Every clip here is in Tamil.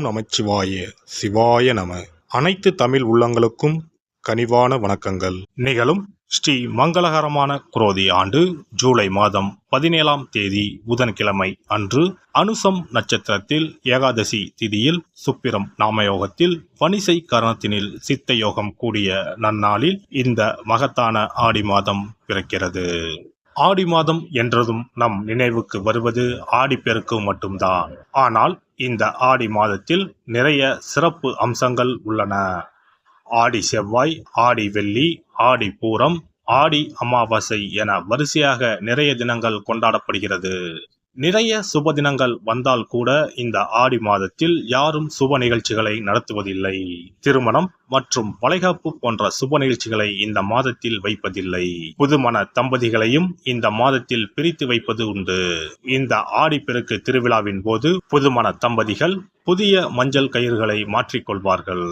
நமச்சிவாய சிவாய நம. அனைத்து தமிழ் உள்ளங்களுக்கும் கனிவான வணக்கங்கள். நிகழும் ஸ்ரீ மங்களகரமான குரோதி ஆண்டு ஜூலை மாதம் 17ஆம் தேதி புதன்கிழமை அன்று அனுசம் நட்சத்திரத்தில் ஏகாதசி திதியில் சுப்பிரம் நாமயோகத்தில் வணிசை கரணத்தினில் சித்த யோகம் கூடிய நன்னாளில் இந்த மகத்தான ஆடி மாதம் பிறக்கிறது. ஆடி மாதம் என்றதும் நம் நினைவுக்கு வருவது ஆடிப்பெருக்கு மட்டும்தான். ஆனால் இந்த ஆடி மாதத்தில் நிறைய சிறப்பு அம்சங்கள் உள்ளன. ஆடி செவ்வாய், ஆடி வெள்ளி, ஆடி பூரம், ஆடி அமாவாசை என வரிசையாக நிறைய தினங்கள் கொண்டாடப்படுகிறது. நிறைய சுப தினங்கள் வந்தால் கூட இந்த ஆடி மாதத்தில் யாரும் சுப நிகழ்ச்சிகளை நடத்துவதில்லை. திருமணம் மற்றும் வளைகாப்பு போன்ற சுப நிகழ்ச்சிகளை இந்த மாதத்தில் வைப்பதில்லை. புதுமண தம்பதிகளையும் இந்த மாதத்தில் பிரித்து வைப்பது உண்டு. இந்த ஆடிப்பெருக்கு திருவிழாவின் போது புதுமண தம்பதிகள் புதிய மஞ்சள் கயிறுகளை மாற்றிக்கொள்வார்கள்.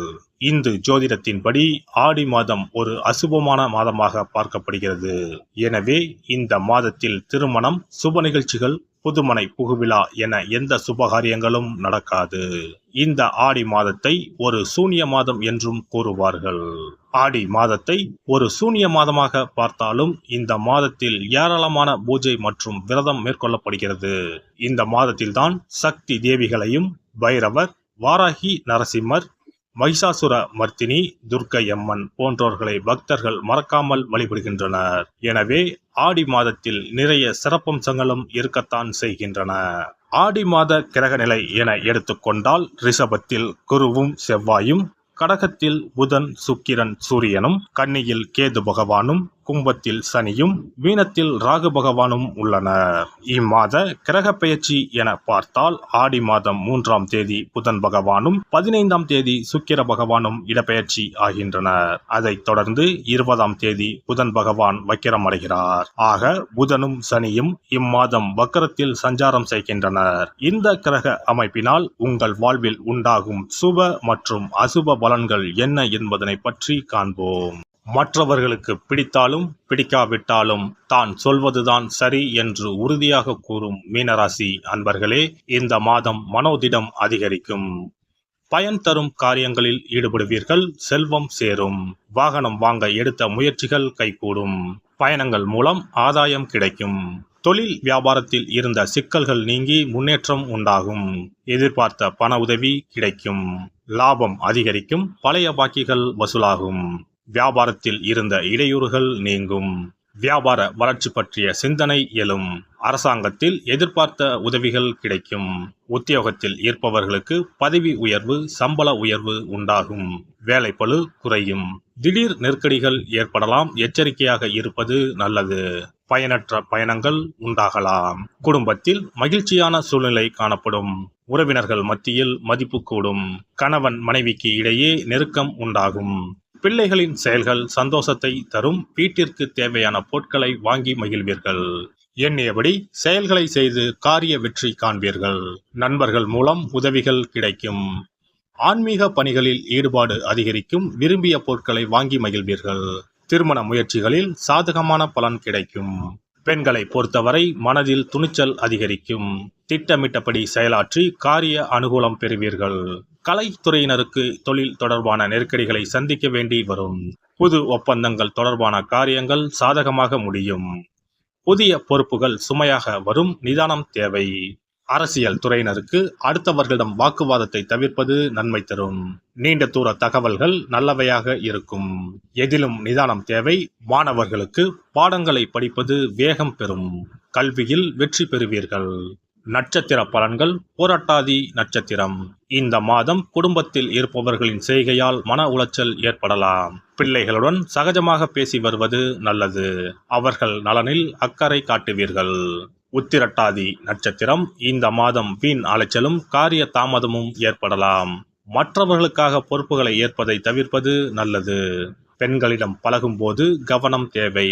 இந்து ஜோதிடத்தின்படி ஆடி மாதம் ஒரு அசுபமான மாதமாக பார்க்கப்படுகிறது. எனவே இந்த மாதத்தில் திருமணம், சுப நிகழ்ச்சிகள், புதுமனை புகுவிழா என எந்த சுபகாரியங்களும் நடக்காது. இந்த ஆடி மாதத்தை ஒரு சூன்ய மாதம் என்றும் கூறுவார்கள். ஆடி மாதத்தை ஒரு சூன்ய மாதமாக பார்த்தாலும் இந்த மாதத்தில் ஏராளமான பூஜை மற்றும் விரதம் மேற்கொள்ளப்படுகிறது. இந்த மாதத்தில்தான் சக்தி தேவிகளையும் பைரவர், வாராகி, நரசிம்மர், மகிஷாசுர மர்த்தினி, துர்க்கை அம்மன் போன்றோர்களை பக்தர்கள் மறக்காமல் வழிபடுகின்றனர். எனவே ஆடி மாதத்தில் நிறைய சிறப்பம்சங்களும் இருக்கத்தான் செய்கின்றன. ஆடி மாத கிரகநிலை என எடுத்துக்கொண்டால் ரிஷபத்தில் குருவும் செவ்வாயும், கடகத்தில் புதன், சுக்கிரன், சூரியனும், கன்னியில் கேது பகவானும், கும்பத்தில் சனியும், மீனத்தில் ராகு பகவானும் உள்ளனர். இம்மாத கிரக பெயர்ச்சி என பார்த்தால் ஆடி மாதம் 3ஆம் தேதி புதன் பகவானும் 15ஆம் தேதி சுக்கிர பகவானும் இடப்பெயர்ச்சி ஆகின்றனர். அதைத் தொடர்ந்து 20ஆம் தேதி புதன் பகவான் வக்கிரம் அடைகிறார். ஆக புதனும் சனியும் இம்மாதம் வக்கரத்தில் சஞ்சாரம் செய்கின்றனர். இந்த கிரக அமைப்பினால் உங்கள் வாழ்வில் உண்டாகும் சுப மற்றும் அசுப பலன்கள் என்ன என்பதனை பற்றி காண்போம். மற்றவர்களுக்கு பிடித்தாலும் பிடிக்காவிட்டாலும் தான் சொல்வதுதான் சரி என்று உறுதியாக கூறும் மீனராசி அன்பர்களே, இந்த மாதம் மனோதிடம் அதிகரிக்கும். பயன் தரும் காரியங்களில் ஈடுபடுவீர்கள். செல்வம் சேரும். வாகனம் வாங்க எடுத்த முயற்சிகள் கைகூடும். பயணங்கள் மூலம் ஆதாயம் கிடைக்கும். தொழில் வியாபாரத்தில் இருந்த சிக்கல்கள் நீங்கி முன்னேற்றம் உண்டாகும். எதிர்பார்த்த பண உதவி கிடைக்கும். லாபம் அதிகரிக்கும். பழைய பாக்கிகள் வசூலாகும். வியாபாரத்தில் இருந்த இடையூறுகள் நீங்கும். வியாபார வளர்ச்சி பற்றிய சிந்தனை எழும். அரசாங்கத்தில் எதிர்பார்த்த உதவிகள் கிடைக்கும். உத்தியோகத்தில் இருப்பவர்களுக்கு பதவி உயர்வு, சம்பள உயர்வு உண்டாகும். வேலைப்பளு குறையும். திடீர் நெருக்கடிகள் ஏற்படலாம். எச்சரிக்கையாக இருப்பது நல்லது. பயனற்ற பயணங்கள் உண்டாகலாம். குடும்பத்தில் மகிழ்ச்சியான சூழ்நிலை காணப்படும். உறவினர்கள் மத்தியில் மதிப்பு கூடும். கணவன் மனைவிக்கு இடையே நெருக்கம் உண்டாகும். பிள்ளைகளின் செயல்கள் சந்தோஷத்தை தரும். வீட்டிற்கு தேவையான பொருட்களை வாங்கி மகிழ்வீர்கள். எண்ணியபடி செயல்களை செய்து காரிய வெற்றி காண்பீர்கள். நண்பர்கள் மூலம் உதவிகள் கிடைக்கும். ஆன்மீக பணிகளில் ஈடுபாடு அதிகரிக்கும். விரும்பிய பொருட்களை வாங்கி மகிழ்வீர்கள். திருமண முயற்சிகளில் சாதகமான பலன் கிடைக்கும். பெண்களை பொறுத்தவரை மனதில் துணிச்சல் அதிகரிக்கும். திட்டமிட்டபடி செயலாற்றி காரிய அனுகூலம் பெறுவீர்கள். கலைத்துறையினருக்கு தொழில் தொடர்பான நெருக்கடிகளை சந்திக்க வேண்டி வரும். புது ஒப்பந்தங்கள் தொடர்பான காரியங்கள் சாதகமாக முடியும். புதிய பொறுப்புகள் சுமையாக வரும். நிதானம் தேவை. அரசியல் துறையினருக்கு அடுத்தவர்களிடம் வாக்குவாதத்தை தவிர்ப்பது நன்மை தரும். நீண்ட தூர தகவல்கள் நல்லவையாக இருக்கும். எதிலும் நிதானம் தேவை. மாணவர்களுக்கு பாடங்களை படிப்பது வேகம் பெறும். கல்வியில் வெற்றி பெறுவீர்கள். நட்சத்திர பலன்கள். போராட்டாதி நட்சத்திரம். இந்த மாதம் குடும்பத்தில் இருப்பவர்களின் செய்கையால் மன உளைச்சல் ஏற்படலாம். பிள்ளைகளுடன் சகஜமாக பேசி வருவது நல்லது. அவர்கள் நலனில் அக்கறை காட்டுவீர்கள். உத்திரட்டாதி நட்சத்திரம். இந்த மாதம் வீண் அலைச்சலும் காரிய தாமதமும் ஏற்படலாம். மற்றவர்களுக்காக பொறுப்புகளை ஏற்பதை தவிர்ப்பது நல்லது. பெண்களிடம் பழகும் போது கவனம் தேவை.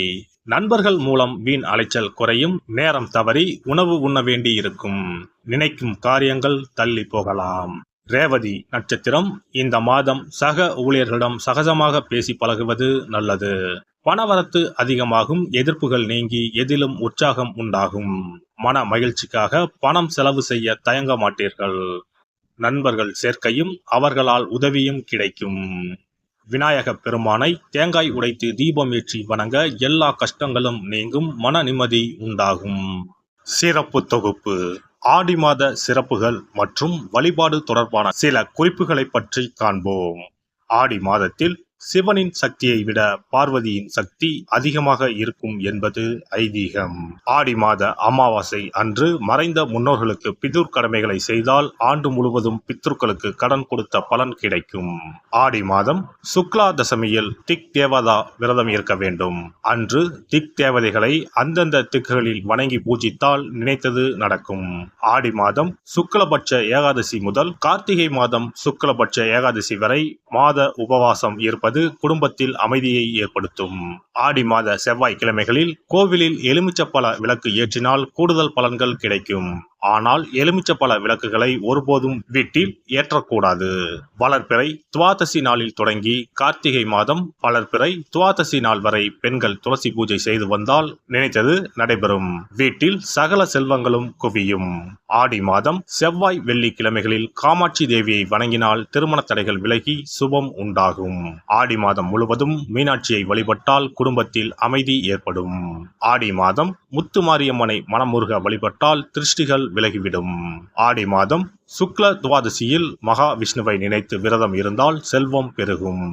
நண்பர்கள் மூலம் வீண் அலைச்சல் குறையும். நேரம் தவறி உணவு உண்ண வேண்டி இருக்கும். நினைக்கும் காரியங்கள் தள்ளி போகலாம். ரேவதி நட்சத்திரம். இந்த மாதம் சக ஊழியர்களிடம் சகஜமாக பேசி பழகுவது நல்லது. பணவரத்து அதிகமாகும். எதிர்ப்புகள் நீங்கி எதிலும் உற்சாகம் உண்டாகும். மன மகிழ்ச்சிக்காக பணம் செலவு செய்ய தயங்க மாட்டீர்கள். நண்பர்கள் சேர்க்கையும் அவர்களால் உதவியும் கிடைக்கும். விநாயகப் பெருமானை தேங்காய் உடைத்து தீபம் ஏற்றி வணங்க எல்லா கஷ்டங்களும் நீங்கும், மன நிம்மதி உண்டாகும். சிறப்பு தொகுப்பு: ஆடி மாத சிறப்புகள் மற்றும் வழிபாடு தொடர்பான சில குறிப்புகளை பற்றி காண்போம். ஆடி மாதத்தில் சிவனின் சக்தியை விட பார்வதியின் சக்தி அதிகமாக இருக்கும் என்பது ஐதீகம். ஆடி மாத அமாவாசை அன்று மறைந்த முன்னோர்களுக்கு பிதுர் கடமைகளை செய்தால் ஆண்டு முழுவதும் பித்ருக்களுக்கு கடன் கொடுத்த பலன் கிடைக்கும். ஆடி மாதம் சுக்லா தசமியில் திக் தேவதா விரதம் இருக்க வேண்டும். அன்று திக் தேவதைகளை அந்தந்த திக்குகளில் வணங்கி பூஜித்தால் நினைத்தது நடக்கும். ஆடி மாதம் சுக்லபட்ச ஏகாதசி முதல் கார்த்திகை மாதம் சுக்லபட்ச ஏகாதசி வரை மாத உபவாசம் இருப்பது குடும்பத்தில் அமைதியை ஏற்படுத்தும். ஆடி மாத செவ்வாய்க்கிழமைகளில் கோவிலில் எலுமிச்சப்பழ விளக்கு ஏற்றினால் கூடுதல் பலன்கள் கிடைக்கும். ஆனால் எலுமிச்சப்பழ விளக்குகளை ஒருபோதும் வீட்டில் ஏற்றக்கூடாது. வளர்பிறை துவாதசி நாளில் தொடங்கி கார்த்திகை மாதம் வளர்பிறை துவாதசி நாள் வரை பெண்கள் துளசி பூஜை செய்து வந்தால் நினைத்தது நடைபெறும். வீட்டில் சகல செல்வங்களும் குவியும். ஆடி மாதம் செவ்வாய் வெள்ளிக்கிழமைகளில் காமாட்சி தேவியை வணங்கினால் திருமண தடைகள் விலகி சுபம் உண்டாகும். ஆடி மாதம் முழுவதும் மீனாட்சியை வழிபட்டால் குடும்பத்தில் அமைதி ஏற்படும். ஆடி மாதம் முத்துமாரியம்மனை மனமுருக வழிபட்டால் திருஷ்டிகள் விலகிவிடும். ஆடி மாதம் சுக்ல துவாதசியில் மகா விஷ்ணுவை நினைத்து விரதம் இருந்தால் செல்வம் பெருகும்.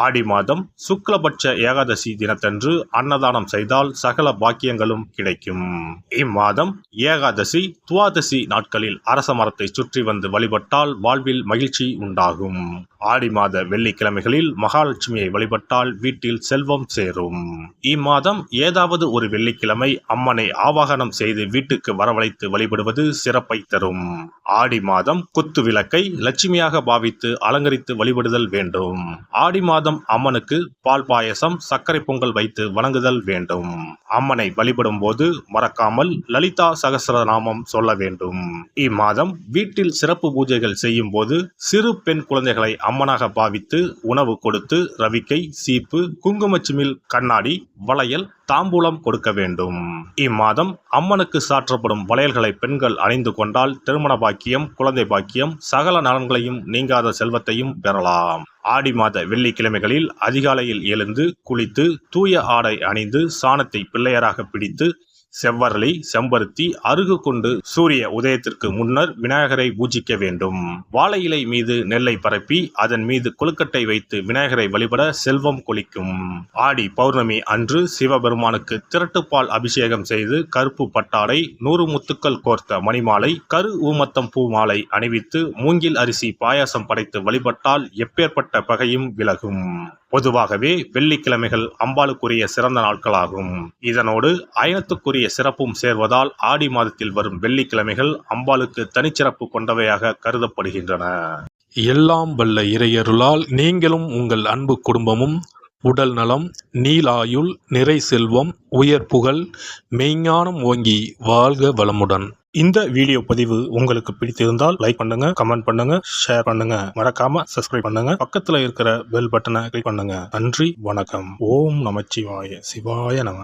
ஆடி மாதம் சுக்லபட்ச ஏகாதசி தினத்தன்று அன்னதானம் செய்தால் சகல பாக்கியங்களும் கிடைக்கும். இம்மாதம் ஏகாதசி துவாதசி நாட்களில் அரச மரத்தை சுற்றி வந்து வழிபட்டால் வாழ்வில் மகிழ்ச்சி உண்டாகும். ஆடி மாத வெள்ளிக்கிழமைகளில் மகாலட்சுமியை வழிபட்டால் வீட்டில் செல்வம் சேரும். இம்மாதம் ஏதாவது ஒரு வெள்ளிக்கிழமை அம்மனை ஆவாகனம் செய்து வீட்டுக்கு வரவழைத்து வழிபடுவது சிறப்பை தரும். ஆடி மாதம் குத்து விளக்கை லட்சுமியாக பாவித்து அலங்கரித்து வழிபடுதல் வேண்டும். ஆடி மாதம் அம்மனுக்கு பால் பாயசம் சர்க்கரை பொங்கல் வைத்து வணங்குதல் வேண்டும். அம்மனை வழிபடும் போது மறக்காமல் லலிதா சகஸ்ரநாமம் சொல்ல வேண்டும். இம்மாதம் வீட்டில் சிறப்பு பூஜைகள் செய்யும் போது சிறு பெண் குழந்தைகளை அம்மனாக பாவித்து உணவு கொடுத்து ரவிக்கை, சீப்பு, குங்குமச்சிமிழ், கண்ணாடி, வளையல், தாம்பூலம் கொடுக்க வேண்டும். இம்மாதம் அம்மனுக்கு சாற்றப்படும் வளையல்களை பெண்கள் அணிந்து கொண்டால் திருமண பாக்கியம், குழந்தை பாக்கியம், சகல நலன்களையும் நீங்காத செல்வத்தையும் பெறலாம். ஆடி மாத வெள்ளிக்கிழமைகளில் அதிகாலையில் எழுந்து குளித்து தூய ஆடை அணிந்து சாணத்தை பிள்ளையராக பிடித்து செவ்வரளி, செம்பருத்தி, அருகு கொண்டு சூரிய உதயத்திற்கு முன்னர் விநாயகரை பூஜிக்க வேண்டும். வாழை இலை மீது நெல்லை பரப்பி அதன் மீது கொழுக்கட்டை வைத்து விநாயகரை வழிபட செல்வம் கொளிக்கும். ஆடி பௌர்ணமி அன்று சிவபெருமானுக்கு திரட்டுப்பால் அபிஷேகம் செய்து கருப்பு பட்டாடை, 100 முத்துக்கள் கோர்த்த மணிமாலை, கரு ஊமத்தம் பூ மாலை அணிவித்து மூங்கில் அரிசி பாயாசம் படைத்து வழிபட்டால் எப்பேற்பட்ட பகையும் விலகும். பொதுவாகவே வெள்ளிக்கிழமைகள் அம்பாளுக்குரிய சிறந்த நாட்களாகும். இதனோடு அயனத்துக்குரிய சிறப்பும் சேர்வதால் ஆடி மாதத்தில் வரும் வெள்ளிக்கிழமைகள் அம்பாளுக்கு தனிச்சிறப்பு கொண்டவையாக கருதப்படுகின்றன. எல்லாம் வல்ல இறையருளால் நீங்களும் உங்கள் அன்பு குடும்பமும் உடல் நலம், நீலாயுள், நிறை செல்வம், உயர் புகழ், மெய்ஞானம் ஓங்கி வாழ்க வளமுடன். இந்த வீடியோ பதிவு உங்களுக்கு பிடித்திருந்தால் லைக் பண்ணுங்க, கமெண்ட் பண்ணுங்க, ஷேர் பண்ணுங்க, மறக்காம சப்ஸ்கிரைப் பண்ணுங்க, பக்கத்துல இருக்கிற பெல் பட்டனை கிளிக் பண்ணுங்க. நன்றி, வணக்கம். ஓம் நமச்சிவாய. சிவாய நம.